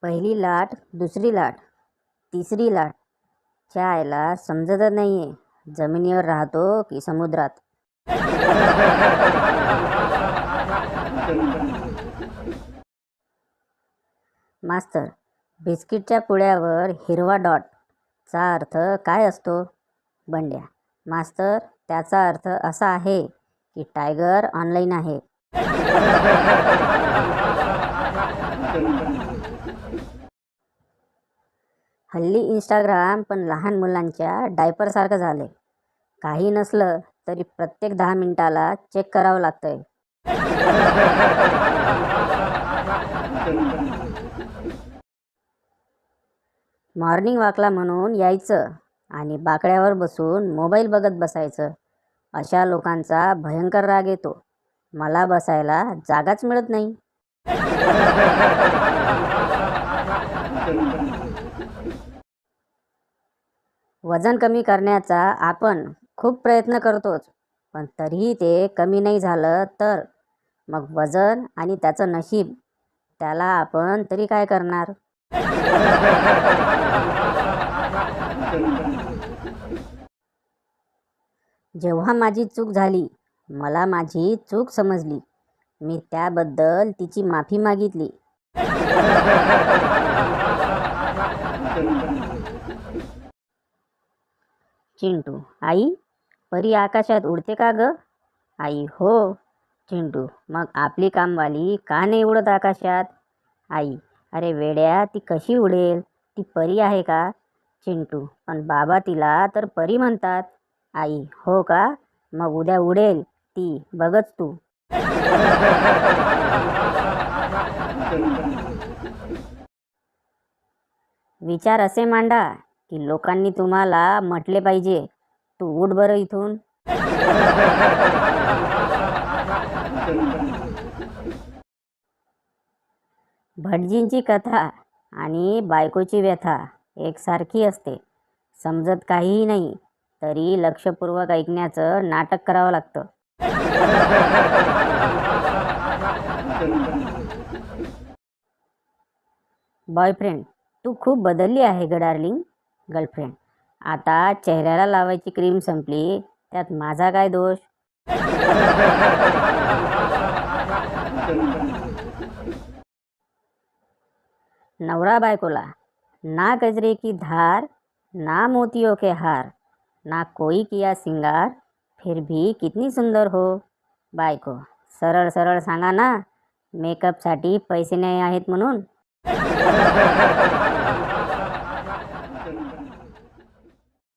पहिली लाट, दुसरी लाट, तिसरी लाट. च्यायला समजतच नाहीये, जमिनीवर राहतो की समुद्रात. मास्तर, बिस्किटच्या पुड्यावर हिरवा डॉट चा अर्थ काय असतो? बंड्या, मास्तर, त्याचा अर्थ असा आहे की टायगर ऑनलाईन आहे. हल्ली इंस्टाग्राम पण लहान मुलांच्या डायपरसारखं झालंय. काही नसलं तरी प्रत्येक 10 मिनिटाला चेक करावं लागतंय. मॉर्निंग वॉकला म्हणून यायचं आणि बाकड्यावर बसून मोबाईल बघत बसायचं. अशा लोकांचा भयंकर राग येतो. मला बसायला जागाच मिळत नाही. वजन कमी करण्याचा आपण खूप प्रयत्न करतोच, पण तरीही ते कमी नाही झालं तर मग वजन आणि त्याचं नशीब, त्याला आपण तरी काय करणार? जेव्हा माझी चूक झाली, मला माझी चूक समजली. मी त्याबद्दल तिची माफी मागितली. चिंटू, आई, परी आकाशात उडते का ग? आई, हो. चिंटू, मग आपली कामवाली का नाही उडत आकाशात? आई, अरे वेड्या, ती कशी उडेल? ती परी आहे का? चिंटू, पण बाबा तिला तर परी म्हणतात. आई, हो का? मग उद्या उडेल ती, बघच तू. विचार असे मांडा की लोकांनी तुम्हाला म्हटले पाहिजे, तू उठ बरं इथून. भटजींची कथा आणि बायकोची व्यथा एकसारखी असते. समजत काहीही नाही तरी लक्षपूर्वक ऐकण्याचं नाटक करावं लागतं. बॉयफ्रेंड, तू खूप बदलली आहे ग डार्लिंग. गर्लफ्रेंड, आता चेहऱ्याला लावायची क्रीम संपली, त्यात माझा काय दोष? नवरा बायकोला, ना गजरे की धार, ना मोतियों के हार, ना कोई किया सिंगार, फिर भी कितनी सुंदर हो. बायको, सरळ सरळ सांगा ना, मेकअपसाठी पैसे नाही आहेत म्हणून.